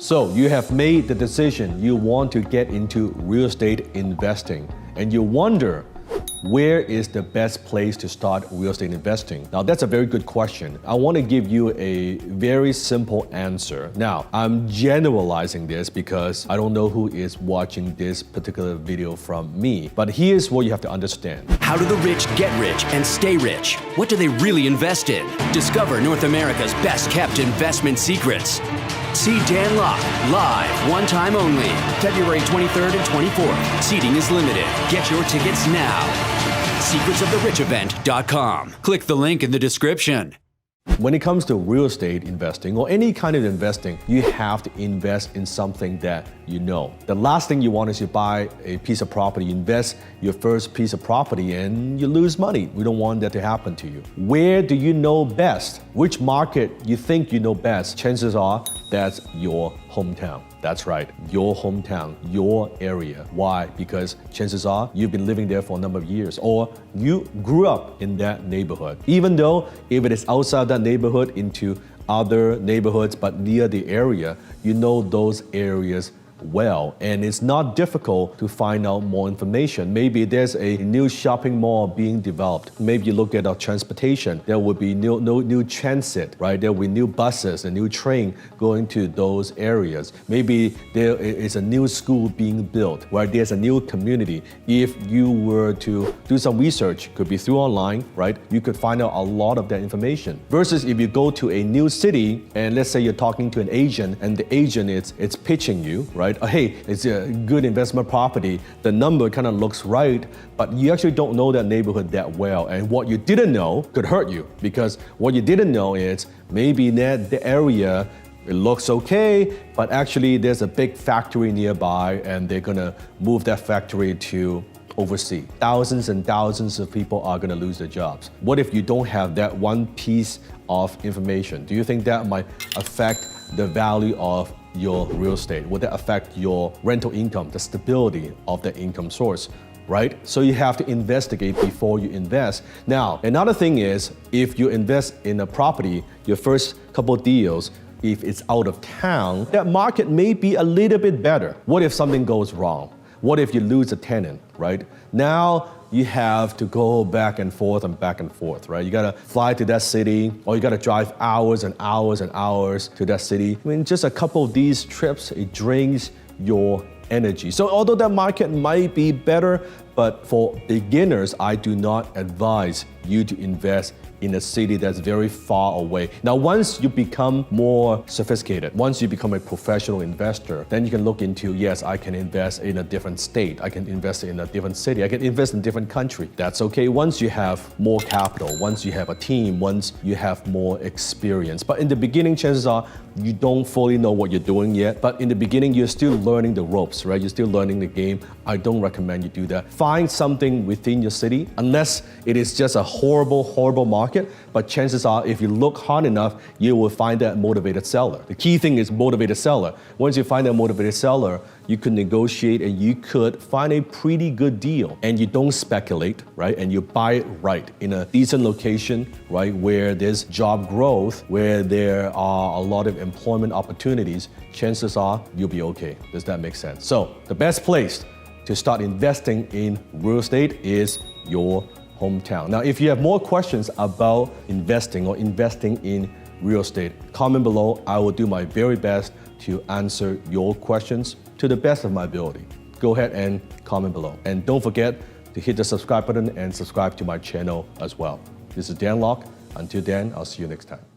So you have made the decision you want to get into real estate investing, and you wonder, where is the best place to start real estate investing? Now, that's a very good question. I want to give you a very simple answer. Now, I'm generalizing this because I don't know who is watching this particular video from me, but here's what you have to understand. How do the rich get rich and stay rich? What do they really invest in? Discover North America's best-kept investment secrets. See Danlock live, one time only, February 23rd and 24th. Seating is limited. Get your tickets now. secretsoftherichevent.com. Click the link in the description. When it comes to real estate investing or any kind of investing, you have to invest in something that you know. The last thing you want is you buy a piece of property, invest your first piece of property, and you lose money. We don't want that to happen to you. Where do you know best? Which market you think you know best? Chances are that's your hometown. That's right, your hometown, your area. Why? Because chances are you've been living there for a number of years, or you grew up in that neighborhood. Even though if it is outside that neighborhood into other neighborhoods but near the area, you know those areas well, and it's not difficult to find out more information. Maybe there's a new shopping mall being developed. Maybe you look at our transportation. There will be new transit, right? There will be new buses, a new train going to those areas. Maybe there is a new school being built, right? There's a new community. If you were to do some research, could be through online, right? You could find out a lot of that information. Versus if you go to a new city, and let's say you're talking to an agent, and the agent is pitching you, right? Hey, it's a good investment property. The number kind of looks right, but you actually don't know that neighborhood that well. And what you didn't know could hurt you, because what you didn't know is maybe that the area, it looks okay, but actually there's a big factory nearby and they're gonna move that factory to overseas. Thousands and thousands of people are gonna lose their jobs. What if you don't have that one piece of information? Do you think that might affect the value of your real estate? Would that affect your rental income, the stability of the income source, right? So you have to investigate before you invest. Now, another thing is, if you invest in a property, your first couple of deals, if it's out of town, that market may be a little bit better. What if something goes wrong? What if you lose a tenant, right? Now you have to go back and forth, right? You gotta fly to that city, or you gotta drive hours and hours and hours to that city. I mean, just a couple of these trips, it drains your energy. So although that market might be better, but for beginners, I do not advise you to invest in a city that's very far away. Now, once you become more sophisticated, once you become a professional investor, then you can look into, yes, I can invest in a different state, I can invest in a different city, I can invest in a different country. That's okay once you have more capital, once you have a team, once you have more experience. But in the beginning, chances are you don't fully know what you're doing yet. But in the beginning, you're still learning the ropes, right? You're still learning the game. I don't recommend you do that. Find something within your city, unless it is just a horrible market. But chances are, if you look hard enough, you will find that motivated seller. The key thing is motivated seller. Once you find that motivated seller, you could negotiate and you could find a pretty good deal. And you don't speculate, right? And you buy it right in a decent location, right? Where there's job growth, where there are a lot of employment opportunities. Chances are you'll be okay. Does that make sense? So the best place to start investing in real estate is your hometown. Now, if you have more questions about investing or investing in real estate, comment below. I will do my very best to answer your questions to the best of my ability. Go ahead and comment below. And don't forget to hit the subscribe button and subscribe to my channel as well. This is Danlock. Until then, I'll see you next time.